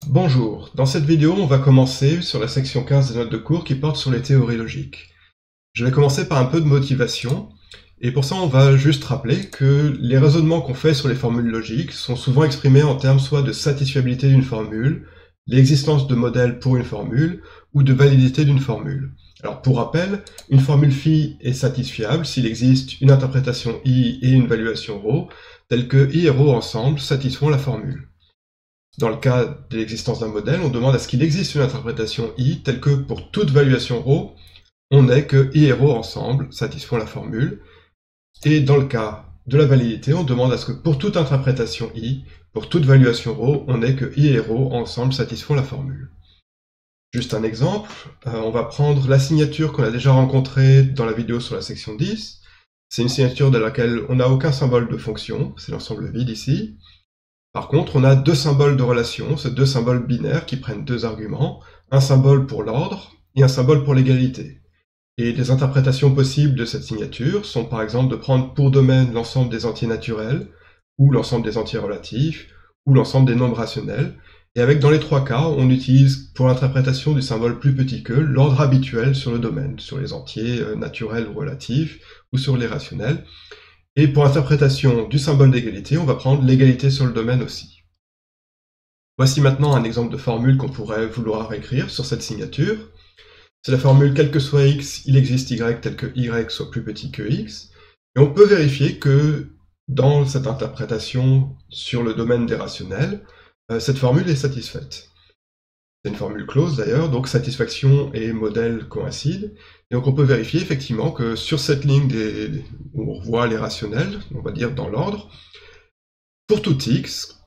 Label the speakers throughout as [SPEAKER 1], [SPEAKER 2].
[SPEAKER 1] Bonjour, dans cette vidéo on va commencer sur la section 15 des notes de cours qui porte sur les théories logiques. Je vais commencer par un peu de motivation, et pour ça on va juste rappeler que les raisonnements qu'on fait sur les formules logiques sont souvent exprimés en termes soit de satisfiabilité d'une formule, l'existence de modèles pour une formule, ou de validité d'une formule. Alors pour rappel, une formule phi est satisfiable s'il existe une interprétation i et une valuation ρ, telles que i et ρ ensemble satisfont la formule. Dans le cas de l'existence d'un modèle, on demande à ce qu'il existe une interprétation i telle que pour toute valuation ρ, on ait que i et ρ ensemble satisfont la formule. Et dans le cas de la validité, on demande à ce que pour toute interprétation i, pour toute valuation ρ, on ait que i et ρ ensemble satisfont la formule. Juste un exemple, on va prendre la signature qu'on a déjà rencontrée dans la vidéo sur la section 10. C'est une signature dans laquelle on n'a aucun symbole de fonction, c'est l'ensemble vide ici. Par contre, on a deux symboles de relation, ces deux symboles binaires qui prennent deux arguments, un symbole pour l'ordre et un symbole pour l'égalité. Et les interprétations possibles de cette signature sont par exemple de prendre pour domaine l'ensemble des entiers naturels, ou l'ensemble des entiers relatifs, ou l'ensemble des nombres rationnels, et avec dans les trois cas, on utilise pour l'interprétation du symbole plus petit que l'ordre habituel sur le domaine, sur les entiers naturels ou relatifs, ou sur les rationnels. Et pour l'interprétation du symbole d'égalité, on va prendre l'égalité sur le domaine aussi. Voici maintenant un exemple de formule qu'on pourrait vouloir écrire sur cette signature. C'est la formule quel que soit x, il existe y tel que y soit plus petit que x. Et on peut vérifier que dans cette interprétation sur le domaine des rationnels, cette formule est satisfaite. C'est une formule close d'ailleurs, donc satisfaction et modèle coïncident. Et donc on peut vérifier effectivement que sur cette ligne où on voit les rationnels, on va dire dans l'ordre, pour tout x,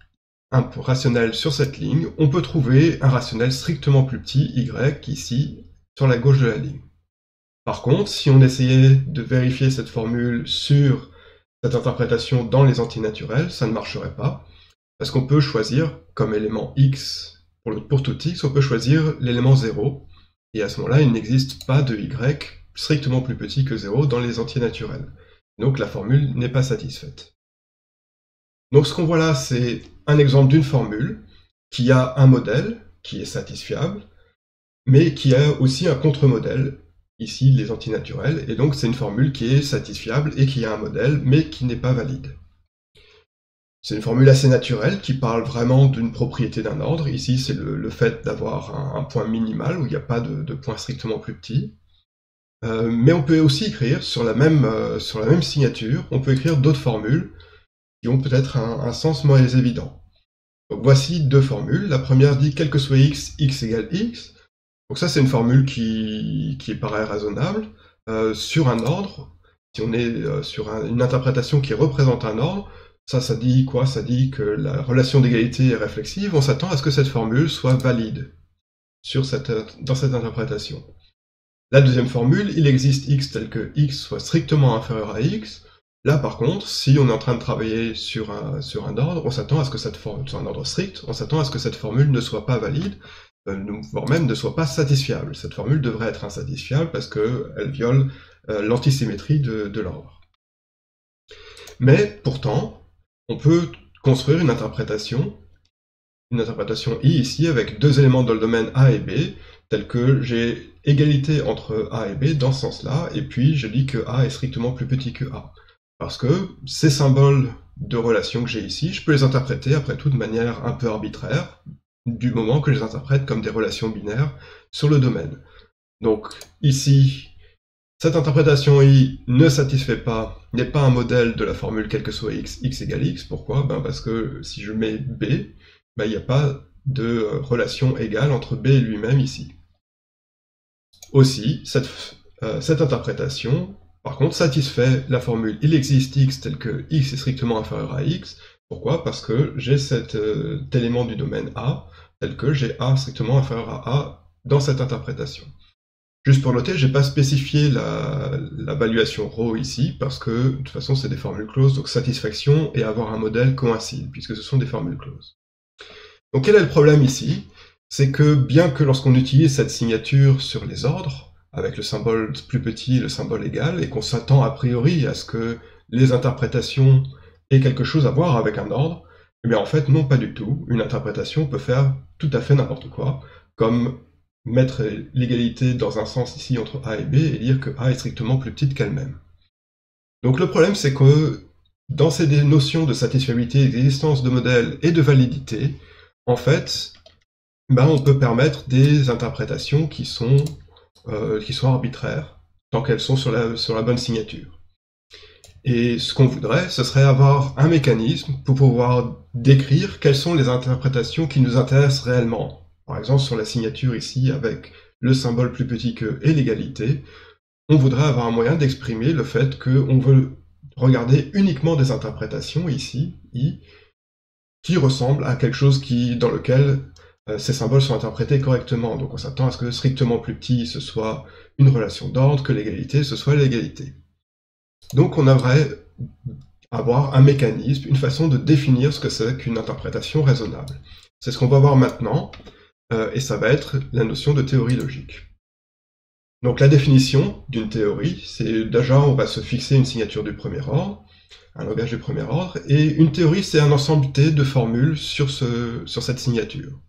[SPEAKER 1] un rationnel sur cette ligne, on peut trouver un rationnel strictement plus petit, y, ici, sur la gauche de la ligne. Par contre, si on essayait de vérifier cette formule sur cette interprétation dans les antinaturels, ça ne marcherait pas, parce qu'on peut choisir comme élément x, pour tout x, on peut choisir l'élément 0, et à ce moment-là, il n'existe pas de y strictement plus petit que 0 dans les entiers naturels. Donc la formule n'est pas satisfaite. Donc ce qu'on voit là, c'est un exemple d'une formule qui a un modèle qui est satisfiable, mais qui a aussi un contre-modèle, ici les antinaturels, et donc c'est une formule qui est satisfiable et qui a un modèle, mais qui n'est pas valide. C'est une formule assez naturelle qui parle vraiment d'une propriété d'un ordre. Ici, c'est le fait d'avoir un point minimal où il n'y a pas de point strictement plus petit. Mais on peut aussi écrire sur la même signature, on peut écrire d'autres formules qui ont peut-être un sens moins évident. Donc voici deux formules. La première dit quel que soit x, x égale x. Donc ça, c'est une formule qui paraît raisonnable. Sur un ordre, si on est sur une interprétation qui représente un ordre, ça dit quoi? Ça dit que la relation d'égalité est réflexive, on s'attend à ce que cette formule soit valide dans cette interprétation. La deuxième formule, il existe x tel que x soit strictement inférieur à x. Là par contre, si on est en train de travailler sur un ordre, on s'attend à ce que cette formule, sur un ordre strict, on s'attend à ce que cette formule ne soit pas valide, voire même ne soit pas satisfiable. Cette formule devrait être insatisfiable parce qu'elle viole l'antisymétrie de l'ordre. Mais pourtant, on peut construire une interprétation i ici avec deux éléments dans le domaine A et B, tels que j'ai égalité entre A et B dans ce sens-là, et puis je dis que A est strictement plus petit que A. Parce que ces symboles de relation que j'ai ici, je peux les interpréter après tout de manière un peu arbitraire, du moment que je les interprète comme des relations binaires sur le domaine. Donc ici, cette interprétation i ne satisfait pas, n'est pas un modèle de la formule quel que soit x, x égale x. Pourquoi? Parce que si je mets b, il n'y a pas de relation égale entre b et lui-même ici. Aussi, cette interprétation, par contre, satisfait la formule il existe x tel que x est strictement inférieur à x. Pourquoi? Parce que j'ai cet élément du domaine A, tel que j'ai a strictement inférieur à a dans cette interprétation. Juste pour noter, je n'ai pas spécifié la valuation ρ ici, parce que de toute façon c'est des formules closes, donc satisfaction et avoir un modèle coïncident, puisque ce sont des formules closes. Donc quel est le problème ici? C'est que bien que lorsqu'on utilise cette signature sur les ordres, avec le symbole plus petit et le symbole égal, et qu'on s'attend a priori à ce que les interprétations aient quelque chose à voir avec un ordre, Eh bien en fait, non, pas du tout. Une interprétation peut faire tout à fait n'importe quoi, comme mettre l'égalité dans un sens ici entre A et B et dire que A est strictement plus petite qu'elle-même. Donc le problème, c'est que dans ces notions de satisfaisabilité, d'existence de modèles et de validité, en fait, on peut permettre des interprétations qui sont arbitraires, tant qu'elles sont sur la bonne signature. Et ce qu'on voudrait, ce serait avoir un mécanisme pour pouvoir décrire quelles sont les interprétations qui nous intéressent réellement. Par exemple, sur la signature ici, avec le symbole plus petit que et l'égalité, on voudrait avoir un moyen d'exprimer le fait qu'on veut regarder uniquement des interprétations ici, I, qui ressemblent à quelque chose dans lequel ces symboles sont interprétés correctement. Donc on s'attend à ce que strictement plus petit, ce soit une relation d'ordre, que l'égalité, ce soit l'égalité. Donc on devrait avoir un mécanisme, une façon de définir ce que c'est qu'une interprétation raisonnable. C'est ce qu'on va voir maintenant, et ça va être la notion de théorie logique. Donc la définition d'une théorie, c'est déjà on va se fixer une signature du premier ordre, un langage du premier ordre, et une théorie c'est un ensemble T de formules sur cette signature.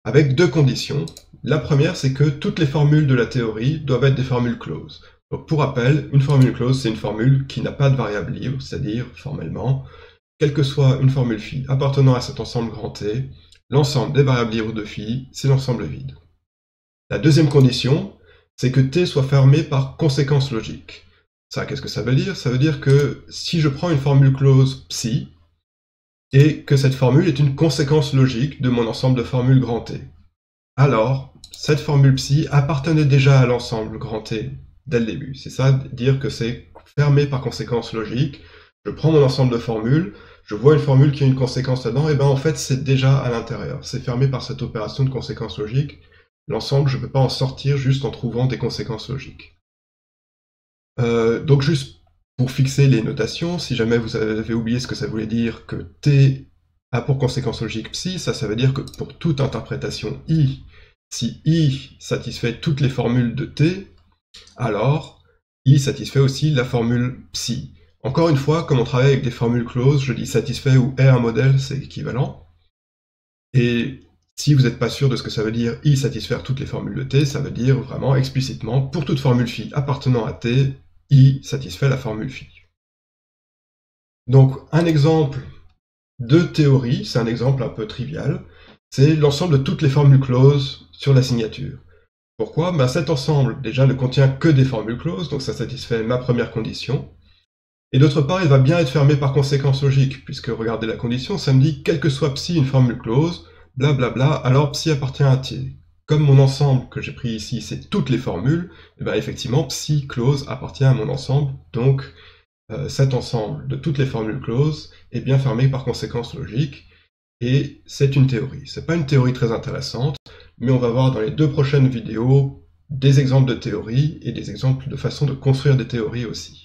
[SPEAKER 1] Avec deux conditions. La première, c'est que toutes les formules de la théorie doivent être des formules closes. Donc pour rappel, une formule close, c'est une formule qui n'a pas de variable libre, c'est-à-dire, formellement, quelle que soit une formule phi appartenant à cet ensemble grand T, l'ensemble des variables libres de phi, c'est l'ensemble vide. La deuxième condition, c'est que T soit fermé par conséquence logique. Ça, qu'est-ce que ça veut dire? Ça veut dire que si je prends une formule close psi, et que cette formule est une conséquence logique de mon ensemble de formules grand T, alors, cette formule psi appartenait déjà à l'ensemble grand T dès le début. C'est ça, dire que c'est fermé par conséquence logique. Je prends mon ensemble de formules, je vois une formule qui a une conséquence là-dedans, et en fait c'est déjà à l'intérieur. C'est fermé par cette opération de conséquence logique. L'ensemble, je ne peux pas en sortir juste en trouvant des conséquences logiques. Donc juste pour fixer les notations, si jamais vous avez oublié ce que ça voulait dire que T a pour conséquence logique psi, ça veut dire que pour toute interprétation I, si I satisfait toutes les formules de T, alors I satisfait aussi la formule psi. Encore une fois, comme on travaille avec des formules closes, je dis satisfait ou est un modèle, c'est équivalent. Et si vous n'êtes pas sûr de ce que ça veut dire I satisfaire toutes les formules de T, ça veut dire vraiment explicitement, pour toute formule phi appartenant à T, I satisfait la formule phi. Donc un exemple de théorie, c'est un exemple un peu trivial, c'est l'ensemble de toutes les formules closes sur la signature. Pourquoi? Cet ensemble, déjà, ne contient que des formules closes, donc ça satisfait ma première condition. Et d'autre part, il va bien être fermé par conséquence logique, puisque regardez la condition, ça me dit, quelle que soit psi une formule close, blablabla, alors psi appartient à T. Comme mon ensemble que j'ai pris ici, c'est toutes les formules, et effectivement, psi close appartient à mon ensemble, donc cet ensemble de toutes les formules closes est bien fermé par conséquence logique, et c'est une théorie. C'est pas une théorie très intéressante, mais on va voir dans les deux prochaines vidéos des exemples de théories et des exemples de façon de construire des théories aussi.